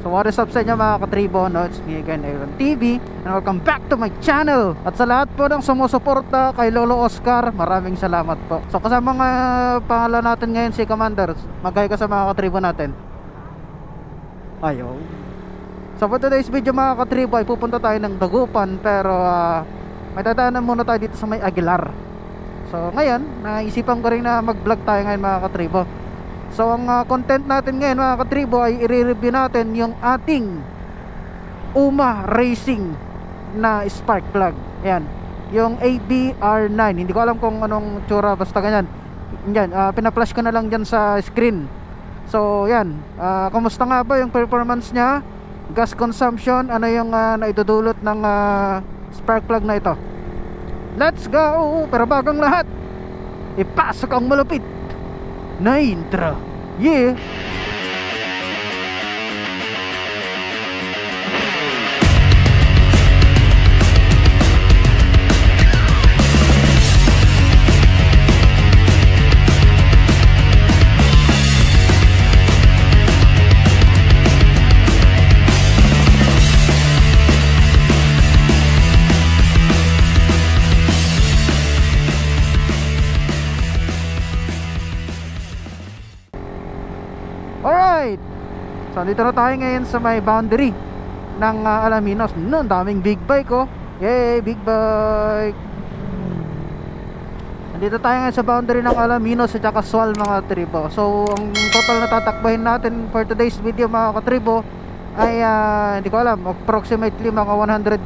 So what is up sa inyo mga katribo, no? It's me again, Aaron TV, and welcome back to my channel. At sa lahat po ng sumusuporta kay Lolo Oscar, maraming salamat po. So kasama nga pangalan natin ngayon si Commander. Mag-hi ka sa mga katribo natin. Ayaw. So for today's video mga katribo ay pupunta tayo ng Dagupan, pero may dadaanan muna tayo dito sa may Aguilar. So ngayon, naisipan ko rin na mag-vlog tayo ngayon mga katribo. So ang content natin ngayon mga katribo ay i-review natin yung ating UMA Racing na spark plug. Ayan, yung ABR9. Hindi ko alam kung anong tsura, basta ganyan. Yan, pina-flash ko na lang dyan sa screen. So yan, kumusta nga ba yung performance nya, gas consumption, ano yung naidudulot ng spark plug na ito. Let's go! Pero bagang lahat, ipasok ang malupit na intro. Yeah. Alright, so dito na tayo ngayon sa may boundary ng Alaminos. Ang daming big bike oh. Yay, big bike. Nandito tayo ngayon sa boundary ng Alaminos at saka Sual mga katribo. So ang total na tatakbahin natin for today's video mga katribo ay hindi ko alam, approximately mga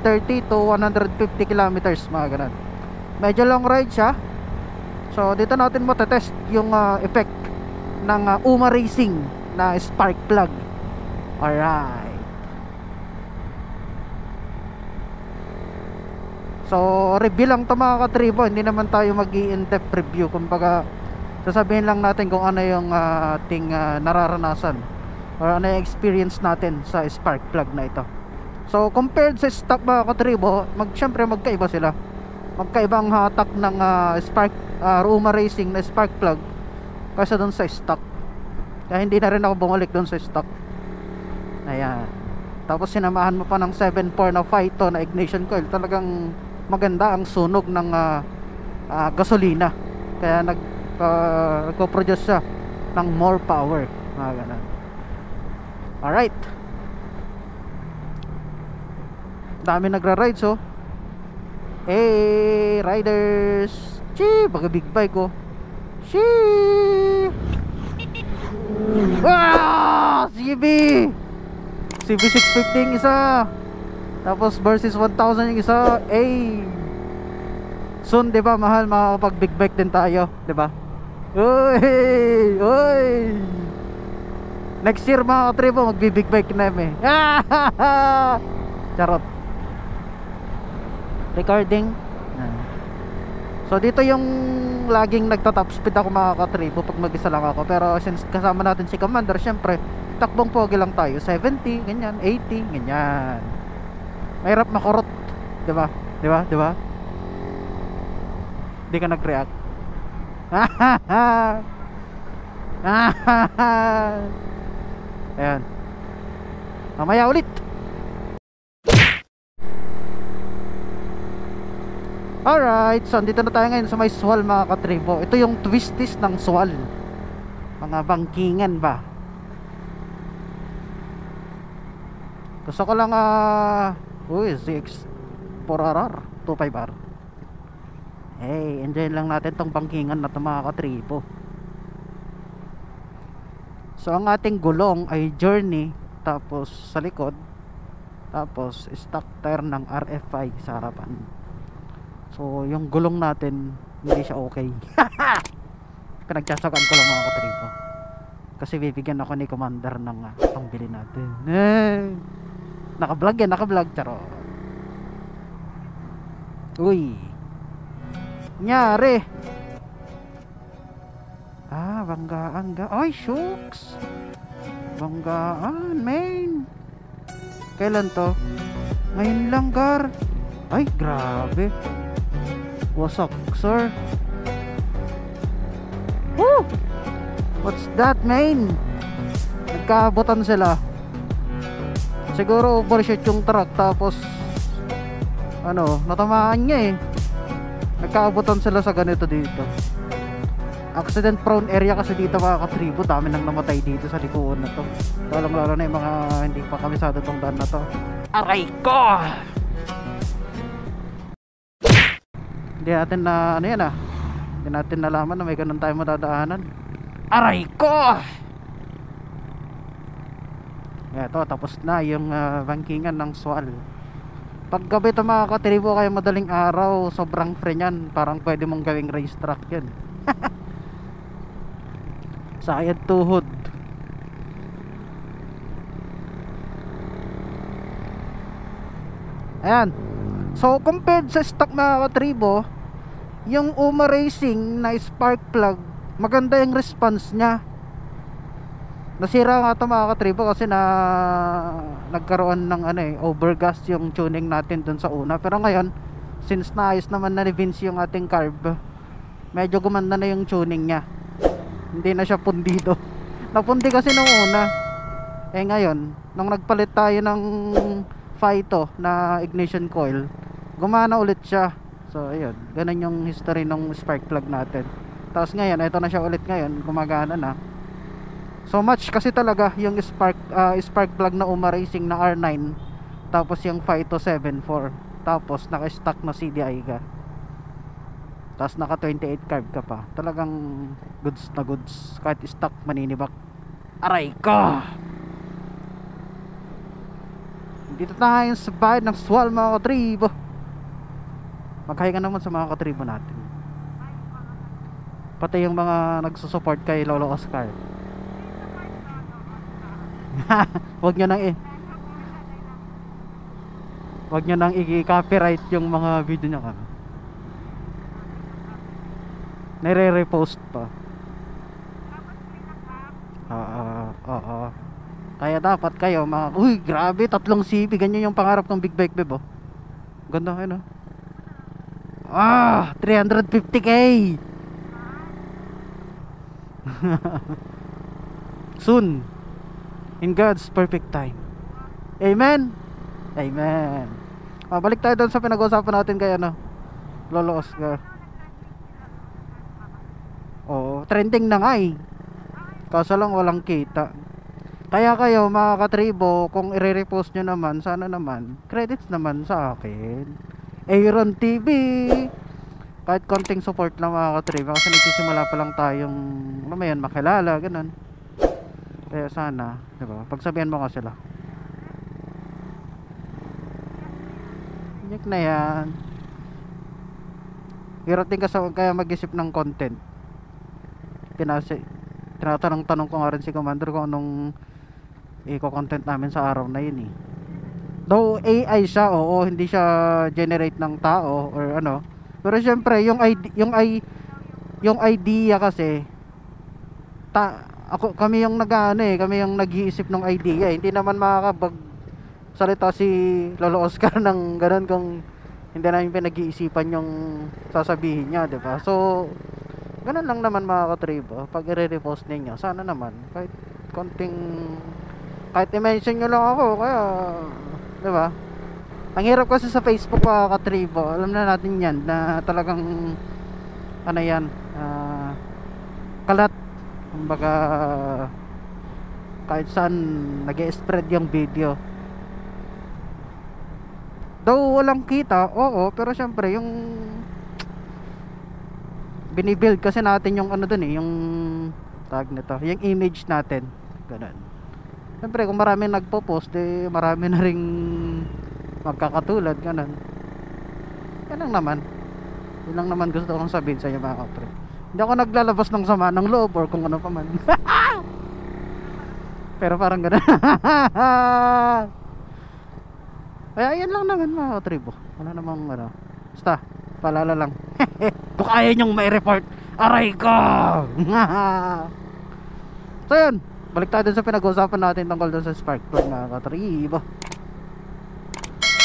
130 to 150 kilometers, mga ganun. Medyo long ride siya. So dito natin matetest yung effect ng UMA Racing na spark plug. Alright. So review lang to mga katribo, hindi naman tayo mag-i-in-depth review. Kumbaga sasabihin lang natin kung ano yung ating nararanasan or ano yung experience natin sa spark plug na ito. So compared sa stock mga katribo, syempre magkaiba sila. Magkaibang hatak ng UMA Racing na spark plug kaysa dun sa stock. Kaya hindi na rin ako bumalik doon sa stock. Ayan. Tapos sinamahan mo pa ng 7.4 na Phyto na ignition coil. Talagang maganda ang sunog ng gasolina. Kaya nagpo-produce siya ng more power, mga ganun. Alright, dami nagra-rides oh. Hey riders, chee, baga big bike oh. Chee. CB 650 yung isa, tapos versus 1000 yung isa. Soon diba mahal, makakapag big bike din tayo, diba? Uy, next year mga katribo magbi big bike na eh. Charot. Recording. So dito yung laging nagta-top speed ako mga katribo pag mag-isa lang ako. Pero since kasama natin si Commander, syempre takbong pogi lang tayo, 70, ganyan, 80, ganyan. Mahirap makurot, diba? Diba? Hindi ka nag-react. Ayan, mamaya ulit. Alright, so andito na tayo ngayon sa may Sual mga katribo. Ito yung twisties ng Sual, mga bangkingan ba. Gusto ko lang ZX 4RR 25R. Hey, enjoy lang natin tong bangkingan na ito mga katribo. So ang ating gulong ay Journey, tapos sa likod, tapos stock tire ng RFI sa harapan. So yung gulong natin hindi siya okay. Pinagsasagaan ko lang mga katribo, kasi bibigyan ako ni Commander ng pangbili natin. Naka-vlog yan, naka-vlog, charo. Uy, nyari. Banggaan ga. Ay shucks, banggaan main. Kailan to? Ngayon lang gar. Ay grabe. Wasak sir. Woo! What's that, man? Nagkabutan sila. Siguro overshoot yung truck, tapos ano, natamaan niya eh. Nagkaabutan sila sa ganito dito. Accident prone area kasi dito mga katribo. Dami nang namatay dito sa likuan na to. Lalo na yung mga hindi pa kamisado tong daan na to. Aray ko! Hindi natin na ano yan ah. Hindi natin nalaman na may ganun tayo madadaanan. Aray ko! Eto, tapos na yung bankingan ng Swal. Pag gabi ito mga katribo, kaya madaling araw, sobrang free yan. Parang pwede mong gawing racetrack yan. Sayad tuhod. Ayan. So compared sa stock mga katribo, yung UMA Racing na spark plug, maganda yung response nya. Nasira nga ito mga katribo kasi nagkaroon ng overgas yung tuning natin dun sa una. Pero ngayon, since naayos naman na ni Vince yung ating carb, medyo gumanda na yung tuning nya. Hindi na siya pundido. Napundi kasi nung una. Eh ngayon, nung nagpalit tayo ng Phyto na ignition coil, gumana ulit siya. So ayun, ganun yung history ng spark plug natin. Tapos ngayon, ito na siya ulit ngayon, gumagana na. So much kasi talaga yung spark plug na UMA Racing na R9, tapos yung Phyto 7.4, tapos naka-stock na CDI ka, tapos naka 28 carb ka pa. Talagang goods na goods. Kahit stock maninibak. Aray ko! Dito tayo sa bahay ng Swal mga katribo. Maghahinga naman sa mga katribo natin, pati yung mga nagsusupport kay Lolo Oscar. Huwag nyo nang i-copyright yung mga video nyo ka. Nire-repost pa. Oo. Kaya dapat kayo uy, grabe, 3 CP. Ganyan yung pangarap ng Big Bike Beb, oh. Ganda, ano? 350k. Soon, in God's perfect time. Amen. Amen. Balik tayo doon sa pinag-uusapan natin kay Lolo Oscar. Oo, trending na nga eh. Kaso lang walang kita. Kaya kayo mga katribo, kung i-repost nyo naman, sana naman credits naman sa akin, Aaron TV. Kahit konting support lang mga katribo, kasi nagsisimula pa lang tayong makilala, ganun. Kaya sana, diba, pagsabihan mo ka sila. Iyak na yan. Hirap din kasi kaya mag-isip ng content. Tinatanong ko nga rin si Commander kung anong i-content namin sa araw na yun eh. Though AI siya, oo, hindi siya generate ng tao or ano. Pero syempre, yung idea kasi kami yung kami yung nag-iisip ng idea. Hindi naman makakapagsalita si Lolo Oscar ng ganun kung hindi namin pinag-iisipan yung sasabihin niya, 'di ba? So ganun lang naman mga katribo. Pag i-repost ninyo, sana naman kahit konting, kahit i-mention nyo lang ako, kaya 'di ba? Ang hirap kasi sa Facebook mga katribo. Alam na natin 'yan na talagang kalat. Kumbaga kahit saan nag-spread yung video. Though walang kita, oo, pero syempre yung binibuild kasi natin yung yung tag nito, yung image natin, ganun. Syempre kung marami nagpo-post, marami na ring magkakatulad, ganun. Yan lang naman. Yun lang naman gusto kong sabihin sa inyo mga kapre. Hindi ako naglalabas ng sama ng loob or kung ano pa man. Pero parang ganun. Kaya yan lang naman mga katribo. Wala namang basta, paalala lang. Kung kaya nyong may report, aray ko. So yun, balik tayo dun sa pinag-uusapan natin tungkol dun sa spark plug mga katribo.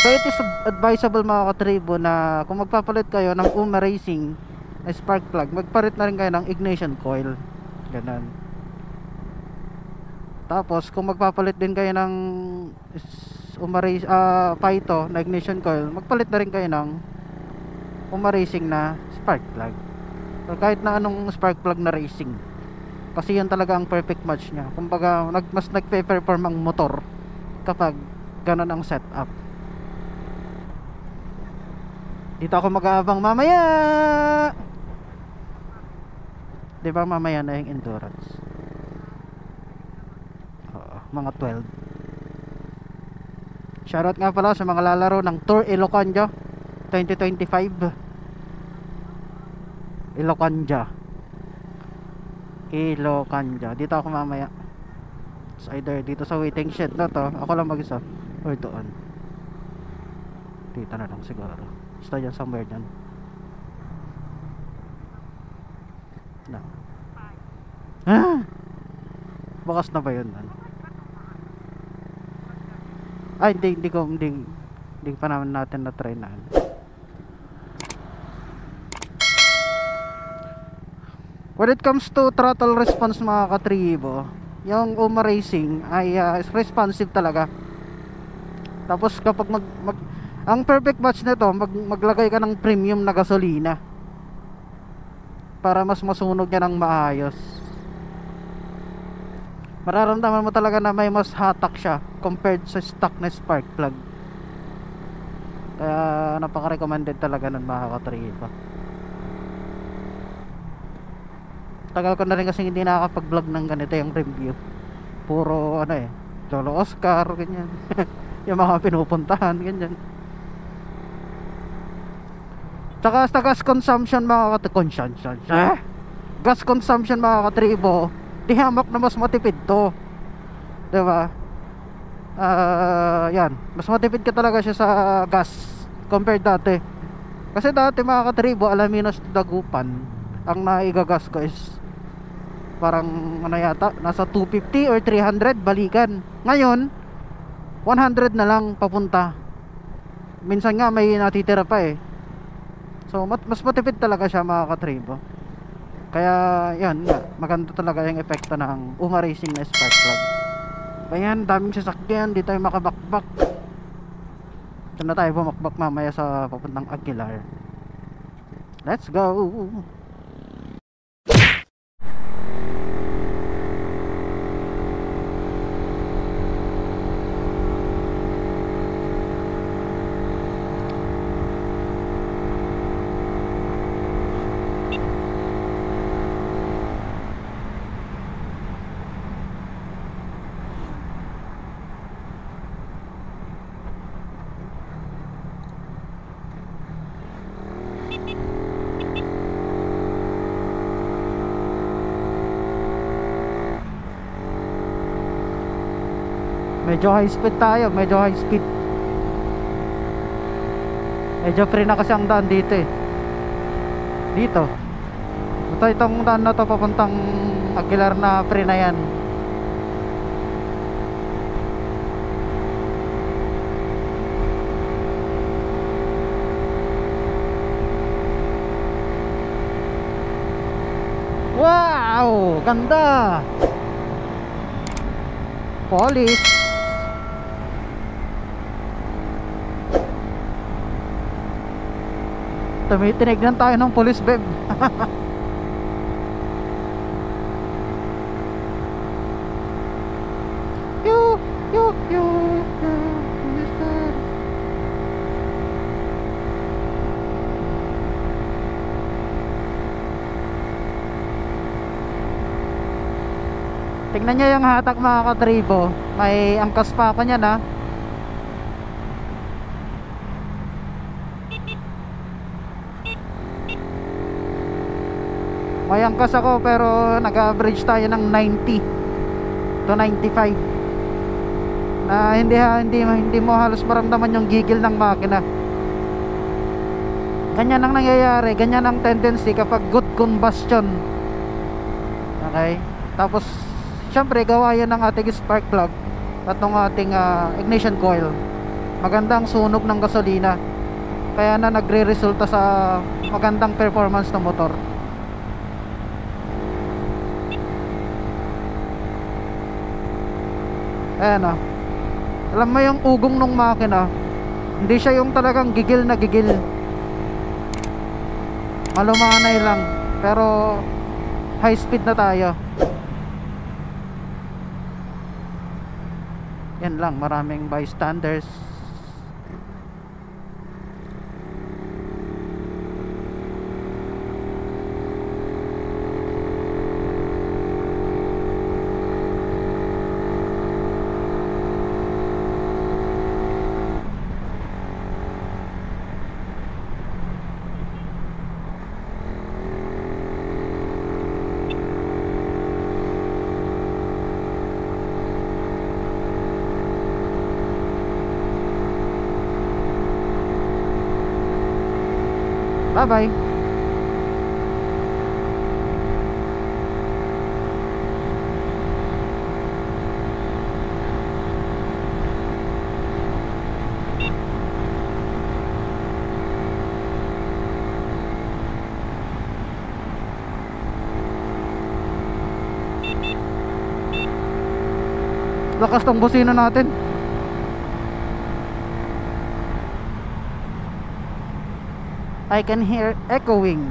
So it is advisable mga katribo na kung magpapalit kayo ng UMA Racing na spark plug, magpalit na rin kayo ng ignition coil. Ganun. Tapos kung magpapalit din kayo ng Python na ignition coil, magpalit na rin kayo ng racing na spark plug, or kahit na anong spark plug na racing, kasi yun talaga ang perfect match niya. Kumbaga mas nagpe-perform ang motor kapag ganun ang setup. Dito ako mag-aabang mamaya, diba mamaya na yung endurance. Mga 12. Shoutout nga pala sa mga lalaro ng Tour Ilocanja 2025. Ilocanja. Dito ako mamaya. So either dito sa waiting shed na to, ako lang mag-isa, or doon. Dito na lang siguro. Basta dyan somewhere dyan. No. Bukas na ba yun? Ay, hindi pa naman natin na-try na. When it comes to throttle response mga katribo, yung UMA Racing ay responsive talaga. Tapos kapag ang perfect match nito, maglagay ka ng premium na gasolina para mas masunog niya ng maayos. Mararamdaman mo talaga na may mas hatak siya compared sa stock na spark plug. Kaya napaka-recommended talaga nun mga katripa. Tagal ko na rin kasi hindi nakakapag-vlog ng ganito yung review. Puro Lolo Oscar, ganyan. Yung mga pinupuntahan, ganyan. Tsaka sa gas consumption mga gas consumption mga katribo, di hamak na mas matipid to, diba? Yan, mas matipid ka talaga siya sa gas compared dati. Kasi dati mga katribo, Alaminos Dagupan, ang naigagas ko is parang yata, nasa 250 or 300 balikan. Ngayon 100 na lang papunta. Minsan nga may natitira pa eh. So mas matipid talaga siya mga katribo. Kaya yan nga, maganda talaga yung epekto ng UMA Racing na spark plug. Ayan, daming sasakyan, di tayo makabakbak. Ito na tayo bumakbak mamaya sa papuntang Aguilar. Let's go! Medyo high speed tayo, medyo high speed. Medyo free na kasi ang daan dito eh. Dito. Itong daan na to papuntang Aguilar na free na yan. Wow! Ganda! Polish! Tumitinignan tayo ng police beb. Yo. Tingnan nyo yung hatak mga katribo. May angkas pa ako niyan ha. May angkas ako pero nag-average tayo ng 90 to 95 na hindi mo halos maramdaman yung gigil ng makina. Ganyan ang nangyayari, ganyan ang tendency kapag good combustion. Okay? Tapos syempre gawa yan ng ating spark plug at ng ating ignition coil. Maganda ang sunog ng gasolina, kaya na nagre-resulta sa magandang performance ng motor. Ayan o. Alam mo yung ugong ng makina, hindi siya yung talagang gigil na gigil, malumanay lang, pero high speed na tayo. Yan lang, maraming bystanders. Bye bye. Lakas ng busina natin. I can hear echoing.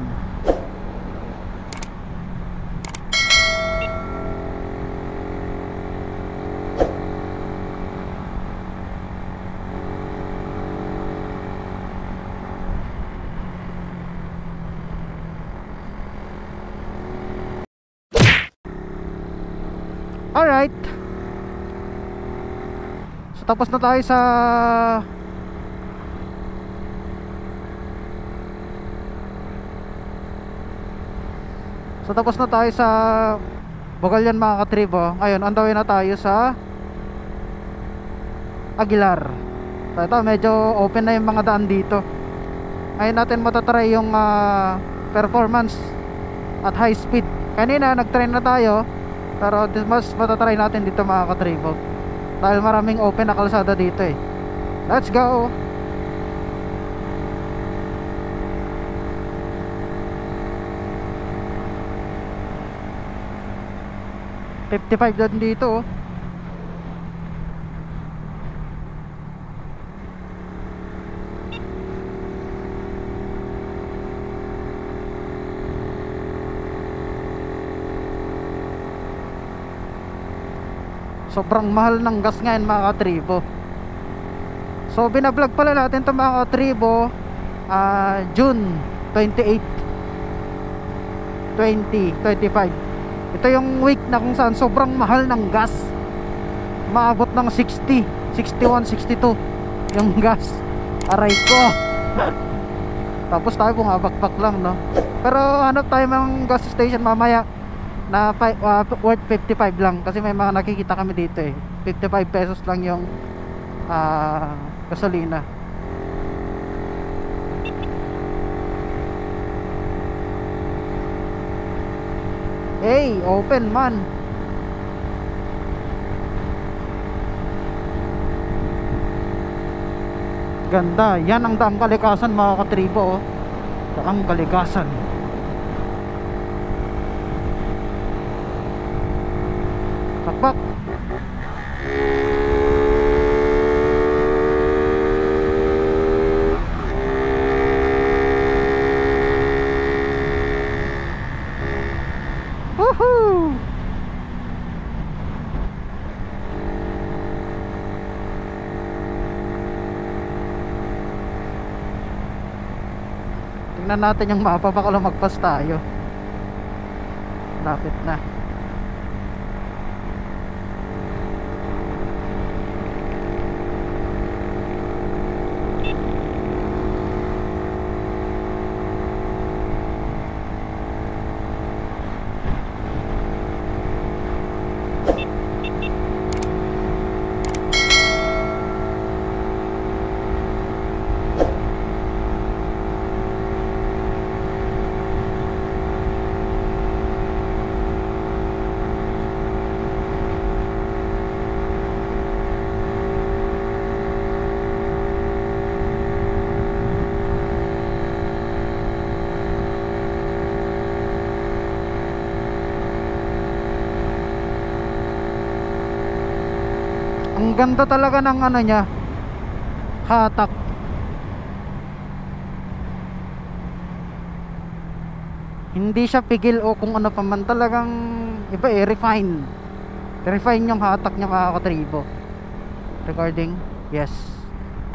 Alright. So tapos na tayo sa Bogalian mga katribo. Ngayon on the way na tayo sa Aguilar. So ito medyo open na yung mga daan dito. Ngayon natin matatry yung performance at high speed. Kanina nag-train na tayo, pero mas matatry natin dito mga katribo, dahil maraming open na kalsada dito eh. Let's go! $55 doon dito oh. Sobrang mahal ng gas ngayon mga katribo. So binablog pala natin ito mga katribo, June 28, 2025. Ito yung week na kung saan sobrang mahal ng gas. Maabot ng 60, 61, 62 yung gas. Aray ko. Tapos tayo bumabakbak lang no. Pero hanap tayo ng gas station mamaya na worth 55 lang, kasi may mga nakikita kami dito eh. 55 pesos lang yung gasolina. Hey, open man. Ganda. Yan ang Daang Kalikasan mga katribo oh. Daang Kalikasan. Takbak. Woohoo! Tingnan natin yung mapa, baka lumagpas tayo. Lapit na. ganda talaga ng ano niya, hatak. Hindi siya pigil o kung ano pa man, talagang iba refine. Refine yung hatak niya mga katribo. Recording, yes.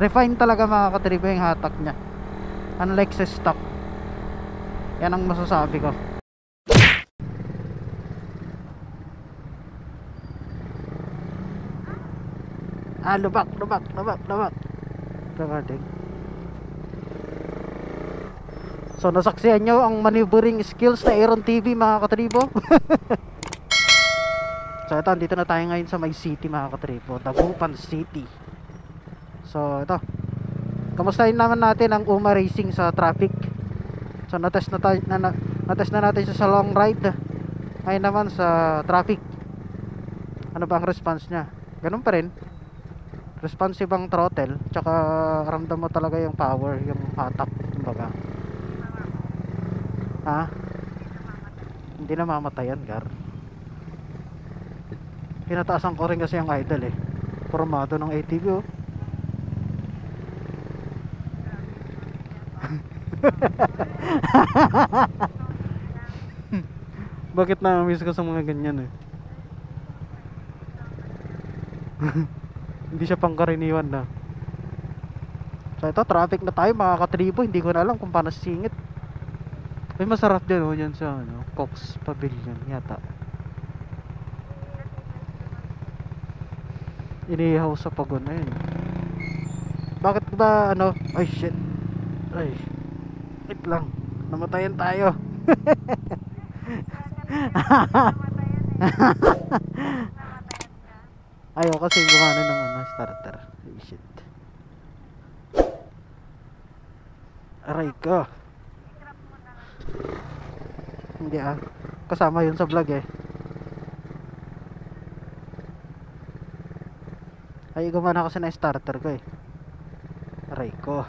Refine talaga mga katribo yung hatak niya. Unlike sa stock. Yan ang masasabi ko. Lubak. Recording. So nasaksihan nyo ang maneuvering skills na Aaron TV mga katribo. So ito, dito na tayo ngayon sa May City mga katribo, Dagupan City. So ito, kamustahin naman natin ang UMA Racing sa traffic. So natest na natin siya sa long ride. Ngayon naman sa traffic, ano ba ang response nya? Ganun pa rin, responsive ang throttle, tsaka ramdam mo talaga yung power, yung hatak, kumbaga. Hindi na mamatayan, Gar. Pinataasan ko rin kasi yung idle formado ng ATV Bakit na-miss ko sa mga ganyan Hindi siya pangkaraniwan na. So ito, traffic na tayo mga katribo. Hindi ko na alam kung paano sisingit. May masarap dyan dyan sa Cox Pavilion yata. Inihaw sa pagon na yun. Bakit ba ay shit, ay wait lang, namatayan tayo. Ayaw kasi gumana ng starter. Ay shit, aray ko. Hindi kasama yun sa vlog Ay gumana kasi na starter ko aray ko.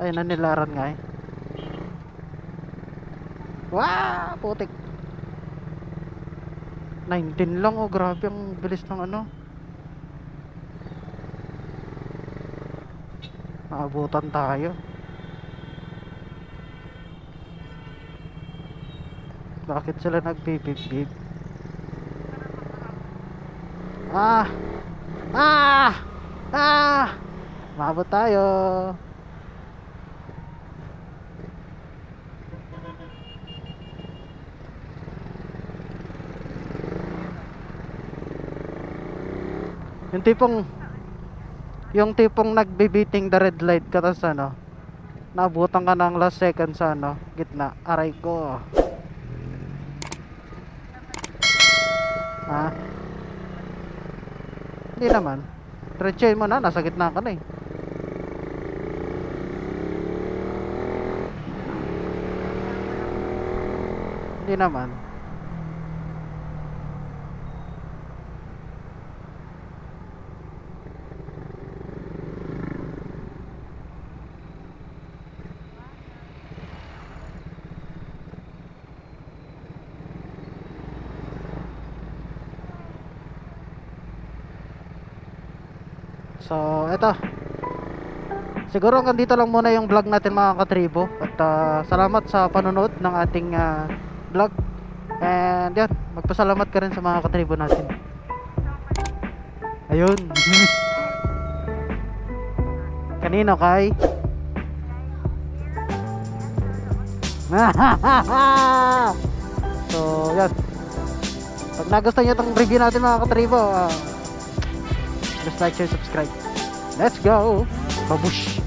Ay nanilaran nga Wow, putik. 19 lang grabe ang bilis ng Maabutan tayo. Bakit sila nagbibib-bib? Maabot tayo. Yung tipong nagbibiting the red light ka, tas naabutan ka ng last second sa gitna. Aray ko. Hindi naman. Diretsahin mo na, nasa gitna ka na Hindi naman. So, eto. Siguro hanggang dito lang muna yung vlog natin mga katribo. At salamat sa panonood ng ating vlog. And yan, magpasalamat ka rin sa mga katribo natin. Ayun. Kanino kay? So, yan. Pag nagustuhan nyo itong review natin mga katribo, just like, share, subscribe. Let's go! Babush!